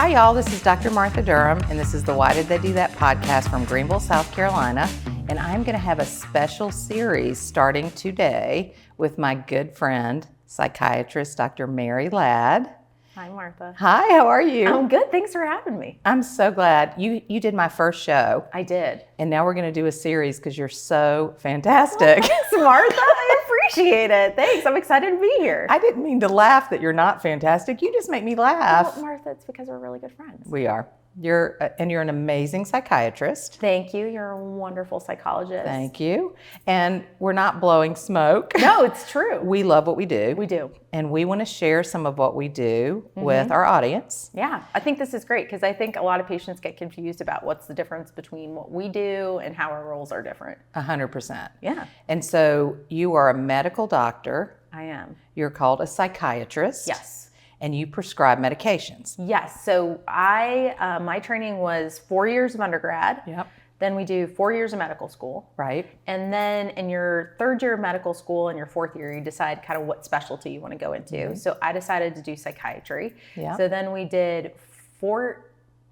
Hi, y'all. This is Dr. Martha Durham, and this is the Why Did They Do That podcast from Greenville, South Carolina. And I'm going to have a special series starting today with my good friend, psychiatrist, Dr. Mary Ladd. Hi, Martha. Hi, how are you? I'm good. Thanks for having me. I'm so glad. You did my first show. I did. And now we're going to do a series because you're so fantastic. Well, thanks, Martha. I appreciate it. Thanks. I'm excited to be here. I didn't mean to laugh that you're not fantastic. You just make me laugh. Well, Martha, it's because we're really good friends. We are. You're an amazing psychiatrist. Thank you. You're a wonderful psychologist. Thank you. And we're not blowing smoke. No, it's true. We love what we do. We do. And we want to share some of what we do with our audience. Yeah, I think this is great because I think a lot of patients get confused about what's the difference between what we do and how our roles are different. 100%. Yeah. And so you are a medical doctor. I am. You're called a psychiatrist. Yes. And you prescribe medications. Yes. So my training was 4 years of undergrad. Yep. Then we do 4 years of medical school. Right. And then in your third year of medical school and your fourth year, you decide kind of what specialty you want to go into. Mm-hmm. So I decided to do psychiatry. Yeah. So then we did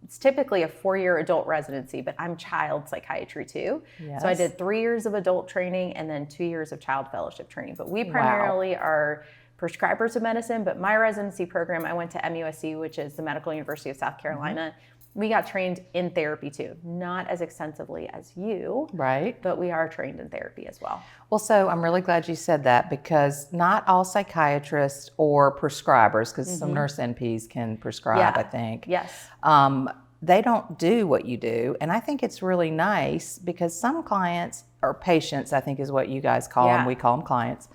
it's typically a 4-year adult residency, but I'm child psychiatry too. Yes. So I did 3 years of adult training and then 2 years of child fellowship training. But we primarily are prescribers of medicine, but my residency program, I went to MUSC, which is the Medical University of South Carolina. Mm-hmm. We got trained in therapy too, not as extensively as you, right? But we are trained in therapy as well. Well, so I'm really glad you said that because not all psychiatrists or prescribers, because some nurse NPs can prescribe, I think. Yes. They don't do what you do. And I think it's really nice because some clients, or patients, I think is what you guys call them, we call them clients,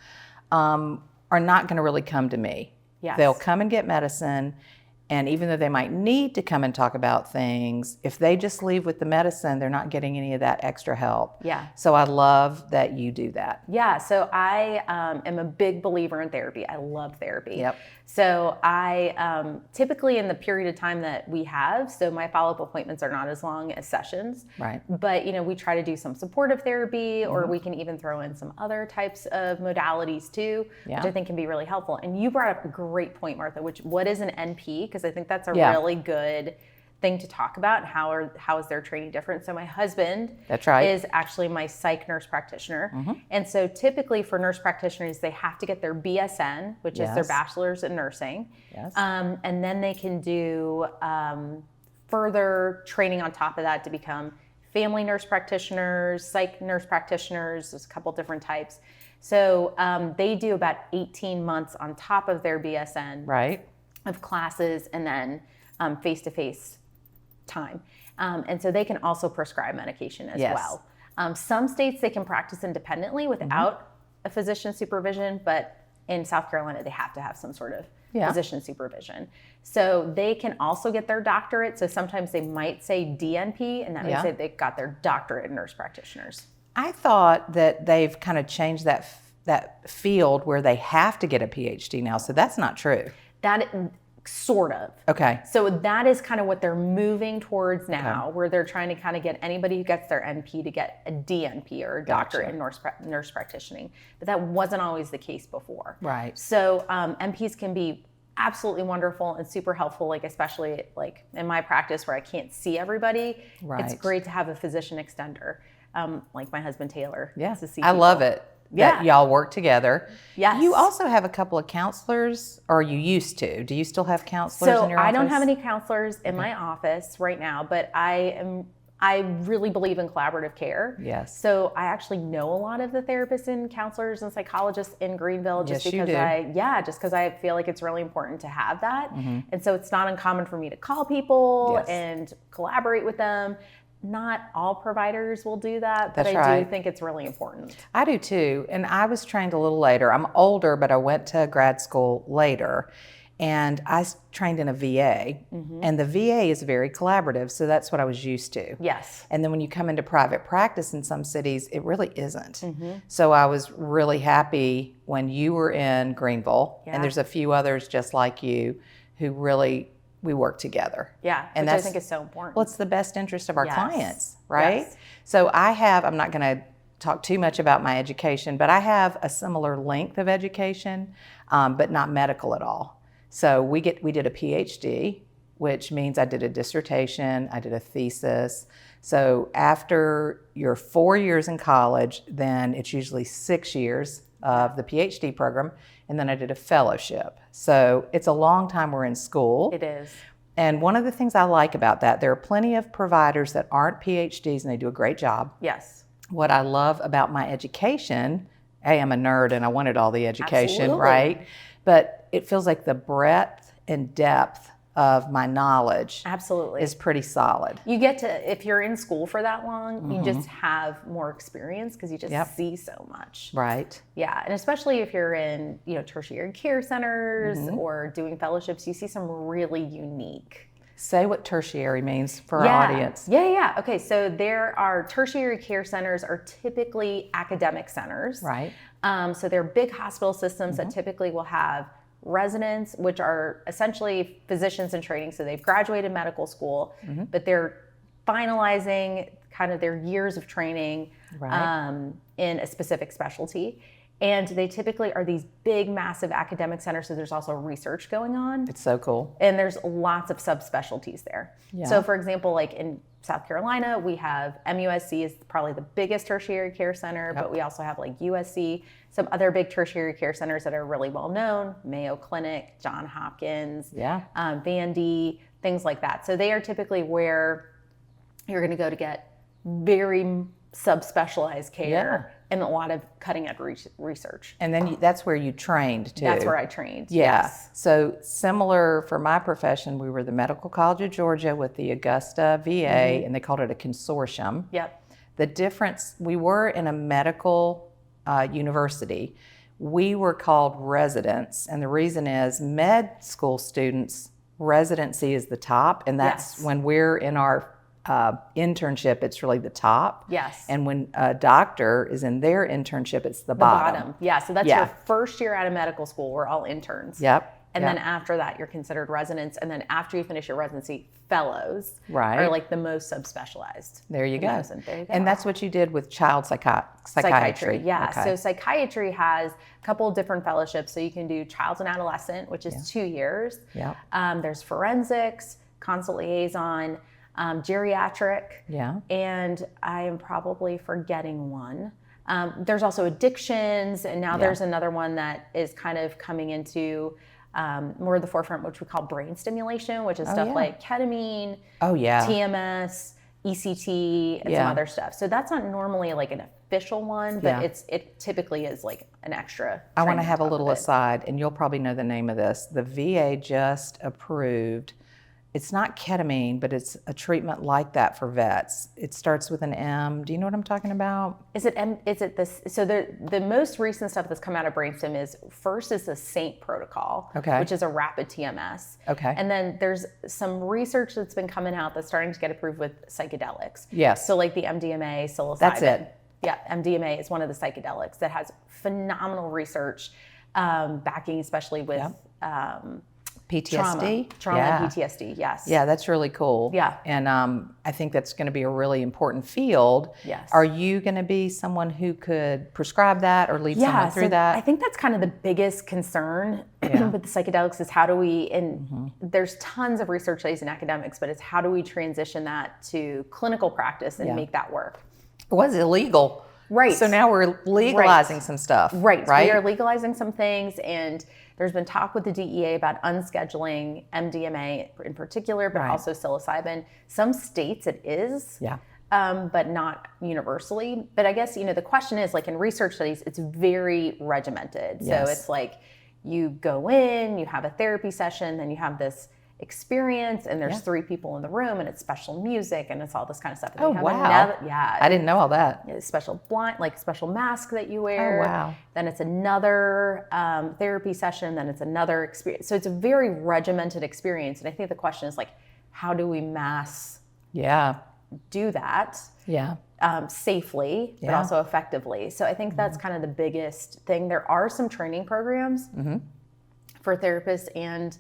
are not going to really come to me. Yes. They'll come and get medicine, and even though they might need to come and talk about things, if they just leave with the medicine, they're not getting any of that extra help. Yeah. So I love that you do that. Yeah, so I am a big believer in therapy. I love therapy. Yep. So I typically in the period of time that we have, so my follow-up appointments are not as long as sessions. Right. But we try to do some supportive therapy, or we can even throw in some other types of modalities too, which I think can be really helpful. And you brought up a great point, Martha, what is an NP? Because I think that's a really good thing to talk about, and how is their training different. So my husband is actually my psych nurse practitioner. And so typically for nurse practitioners, they have to get their BSN, which is their bachelor's in nursing. Yes. And then they can do further training on top of that to become family nurse practitioners, psych nurse practitioners. There's a couple different types. So they do about 18 months on top of their BSN of classes, and then face-to-face time. And so they can also prescribe medication as well. Some states they can practice independently without a physician supervision, but in South Carolina they have to have some sort of physician supervision. So they can also get their doctorate. So sometimes they might say DNP, and that means that they got their doctorate in nurse practitioners. I thought that they've kind of changed that field where they have to get a PhD now. So that's not true. That sort of. Okay. So that is kind of what they're moving towards now, where they're trying to kind of get anybody who gets their NP to get a DNP or a doctorate in nurse practitioning. But that wasn't always the case before. Right. So NPs can be absolutely wonderful and super helpful, like especially like in my practice where I can't see everybody. Right. It's great to have a physician extender, like my husband Taylor. Yeah. To see I love it. That y'all work together. Yes. You also have a couple of counselors, or you used to. Do you still have counselors in your office? So I don't have any counselors in my office right now, but I really believe in collaborative care. Yes. So I actually know a lot of the therapists and counselors and psychologists in Greenville just because I feel like it's really important to have that. And so it's not uncommon for me to call people and collaborate with them. Not all providers will do that, but I do think it's really important. I do too. And I was trained a little later. I'm older, but I went to grad school later. And I trained in a VA. And the VA is very collaborative, so that's what I was used to. Yes. And then when you come into private practice in some cities, it really isn't. So I was really happy when you were in Greenville, and there's a few others just like you who really we work together. Yeah, and which I think is so important. Well, it's the best interest of our clients, right? Yes. So I'm not going to talk too much about my education, but I have a similar length of education, but not medical at all. So we did a PhD which means I did a dissertation, I did a thesis. So after your 4 years in college, then it's usually 6 years of the PhD program, and then I did a fellowship. So it's a long time we're in school. It is. And one of the things I like about that, there are plenty of providers that aren't PhDs and they do a great job. Yes. What I love about my education, I'm a nerd and I wanted all the education, Absolutely. right? But it feels like the breadth and depth of my knowledge Absolutely is pretty solid. You get to, if you're in school for that long, you just have more experience because you just see so much. Right. Yeah, and especially if you're in, tertiary care centers or doing fellowships, you see some really unique. Say what tertiary means for our audience. Yeah. Okay, so there are tertiary care centers are typically academic centers. Right. So they're big hospital systems that typically will have residents, which are essentially physicians in training. So they've graduated medical school, but they're finalizing kind of their years of training in a specific specialty. And they typically are these big, massive academic centers. So there's also research going on. It's so cool. And there's lots of subspecialties there. Yeah. So for example, like in South Carolina, we have MUSC is probably the biggest tertiary care center, but we also have like USC, some other big tertiary care centers that are really well known, Mayo Clinic, Johns Hopkins, Vandy, things like that. So they are typically where you're going to go to get very subspecialized care and a lot of cutting edge research. And then that's where you trained too. That's where I trained. Yeah. Yes. So similar for my profession, we were the Medical College of Georgia with the Augusta VA, and they called it a consortium. Yep. The difference, we were in a medical university. We were called residents, and the reason is med school students, residency is the top, and that's when we're in our internship, it's really the top. Yes. And when a doctor is in their internship, it's the bottom. Yeah, so that's your first year out of medical school. We're all interns. Yep. And then after that, you're considered residents. And then after you finish your residency, fellows Right. are like the most subspecialized. There you go. There you go. And that's what you did with child psychiatry. Yeah. Okay. So psychiatry has a couple of different fellowships. So you can do child and adolescent, which is 2 years. Yep. There's forensics, consult liaison, geriatric. Yeah. And I am probably forgetting one. There's also addictions. And now there's another one that is kind of coming into more of the forefront, which we call brain stimulation, which is stuff like ketamine, TMS, ECT, and some other stuff. So that's not normally like an official one, but it typically is like an extra. I want to have a little aside, and you'll probably know the name of this. The VA just approved, it's not ketamine, but it's a treatment like that for vets. It starts with an M. Do you know what I'm talking about? Is it this? So the most recent stuff that's come out of Brainstem is the SAINT protocol, which is a rapid TMS. Okay. And then there's some research that's been coming out that's starting to get approved with psychedelics. Yes. So like the MDMA, psilocybin. That's it. Yeah, MDMA is one of the psychedelics that has phenomenal research backing, especially with PTSD? Trauma and PTSD, yes. Yeah, that's really cool. Yeah. And I think that's going to be a really important field. Yes. Are you going to be someone who could prescribe that or lead someone through that? I think that's kind of the biggest concern with the psychedelics is how do we, and there's tons of research studies in academics, but it's how do we transition that to clinical practice and make that work? It was illegal. Right. So now we're legalizing some stuff. Right. We are legalizing some things, and there's been talk with the DEA about unscheduling MDMA in particular, but also psilocybin. Some states it is, but not universally. But I guess, the question is, like in research studies, it's very regimented. So it's like you go in, you have a therapy session, then you have this experience, and there's 3 people in the room, and it's special music, and it's all this kind of stuff. And oh, wow. I didn't know all that. Special special mask that you wear. Oh, wow. Then it's another therapy session, then it's another experience. So it's a very regimented experience. And I think the question is like, how do we mass do that safely, but also effectively? So I think that's kind of the biggest thing. There are some training programs for therapists and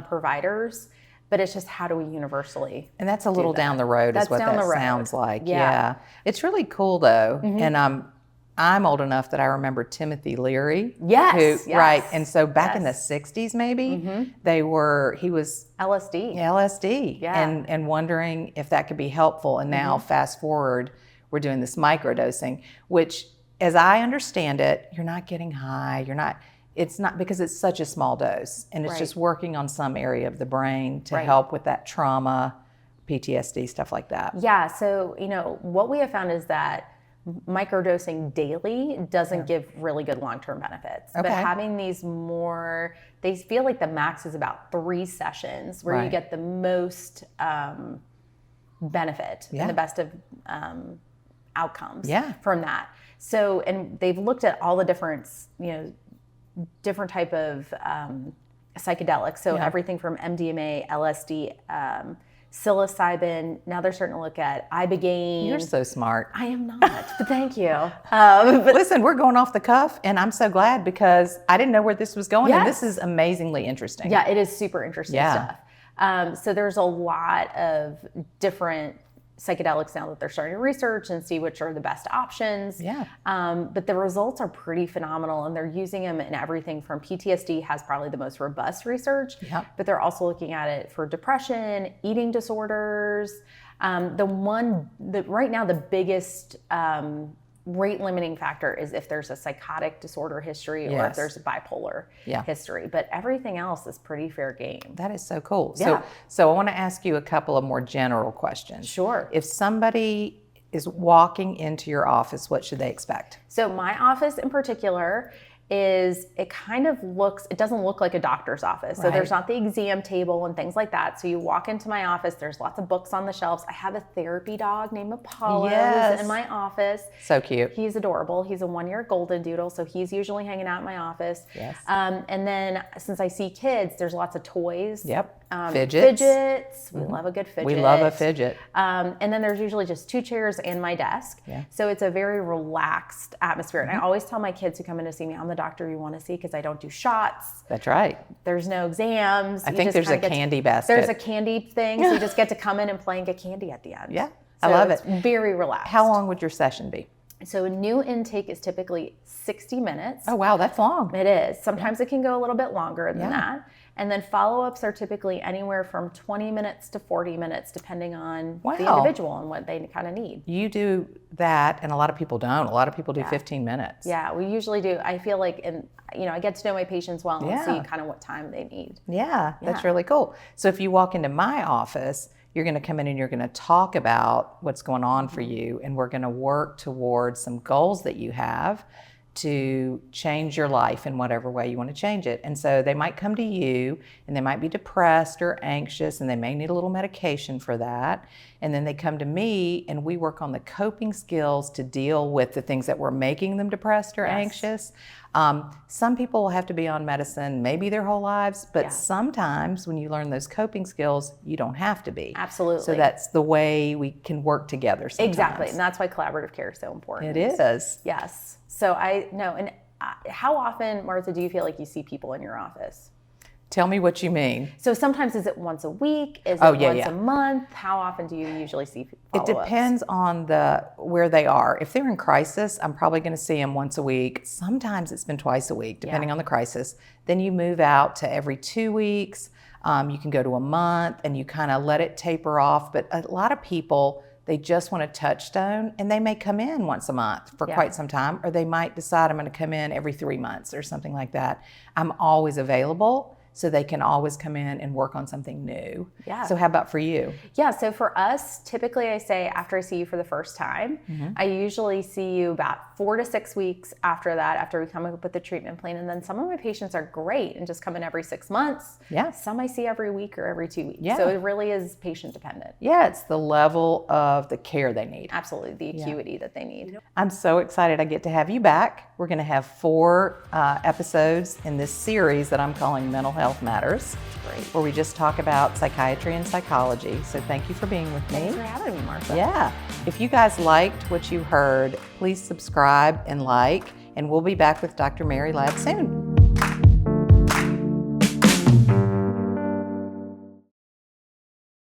providers, but it's just how do we universally and that's a little down the road is what that sounds like. It's really cool though. And I'm old enough that I remember Timothy Leary. Yes. Right. And so back in the 60s, maybe, he was LSD. And wondering if that could be helpful. And now fast forward, we're doing this microdosing, which, as I understand it, you're not getting high. It's not because it's such a small dose, and it's just working on some area of the brain to help with that trauma, PTSD, stuff like that. Yeah. So, what we have found is that microdosing daily doesn't give really good long-term benefits. But having these they feel like the max is about 3 sessions where you get the most benefit and the best of outcomes from that. So, and they've looked at all the different type of psychedelics. So everything from MDMA, LSD, psilocybin. Now they're starting to look at ibogaine. You're so smart. I am not, but thank you. But listen, we're going off the cuff, and I'm so glad because I didn't know where this was going, and this is amazingly interesting. Yeah, it is super interesting stuff. So there's a lot of different psychedelics now that they're starting to research and see which are the best options. But the results are pretty phenomenal, and they're using them in everything from PTSD has probably the most robust research, but they're also looking at it for depression, eating disorders. Right now the biggest rate limiting factor is if there's a psychotic disorder history or if there's a bipolar history, but everything else is pretty fair game. That is so cool. So I want to ask you a couple of more general questions. Sure. If somebody is walking into your office, what should they expect? So my office in particular it doesn't look like a doctor's office. So there's not the exam table and things like that. So you walk into my office, there's lots of books on the shelves. I have a therapy dog named Apollo who's in my office. So cute. He's adorable. He's a 1-year golden doodle. So he's usually hanging out in my office. And then since I see kids, there's lots of toys. Fidgets. We love a good fidget. We love a fidget. And then there's usually just 2 chairs and my desk. So it's a very relaxed atmosphere. And I always tell my kids who come in to see me, I'm the doctor you want to see because I don't do shots. That's right. There's no exams. I think there's a candy basket. There's a candy thing. So you just get to come in and play and get candy at the end. Yeah, so I love it. Very relaxed. How long would your session be? So a new intake is typically 60 minutes. Oh, wow, that's long. It is. Sometimes it can go a little bit longer than that. And then follow-ups are typically anywhere from 20 minutes to 40 minutes, depending on the individual and what they kind of need. You do that, and a lot of people don't. A lot of people do 15 minutes. Yeah, we usually do. I feel like, I get to know my patients well and see kind of what time they need. Yeah, that's really cool. So if you walk into my office, you're going to come in and you're going to talk about what's going on for you, and we're going to work towards some goals that you have to change your life in whatever way you want to change it. And so they might come to you and they might be depressed or anxious, and they may need a little medication for that. And then they come to me and we work on the coping skills to deal with the things that were making them depressed or anxious. Some people will have to be on medicine maybe their whole lives, but sometimes when you learn those coping skills, you don't have to be. Absolutely. So that's the way we can work together sometimes. Exactly. And that's why collaborative care is so important. It is. Yes. So I know. And how often, Martha, do you feel like you see people in your office? Tell me what you mean. So sometimes is it once a week? Is it once a month? How often do you usually see follow-ups? It depends on where they are. If they're in crisis, I'm probably going to see them once a week. Sometimes it's been twice a week, depending on the crisis. Then you move out to every 2 weeks. You can go to a month, and you kind of let it taper off. But a lot of people, they just want a touchstone, and they may come in once a month for quite some time, or they might decide I'm going to come in every 3 months or something like that. I'm always available, so they can always come in and work on something new. Yeah. So how about for you? Yeah, so for us, typically I say after I see you for the first time, I usually see you about 4 to 6 weeks after that, after we come up with the treatment plan. And then some of my patients are great and just come in every 6 months. Yeah. Some I see every week or every 2 weeks. Yeah. So it really is patient dependent. Yeah, it's the level of the care they need. Absolutely, the acuity that they need. I'm so excited I get to have you back. We're going to have 4 episodes in this series that I'm calling Mental Health Matters, where we just talk about psychiatry and psychology. So thank you for being with me. Thanks for having me, Martha. Yeah. If you guys liked what you heard, please subscribe and like, and we'll be back with Dr. Mary Ladd soon.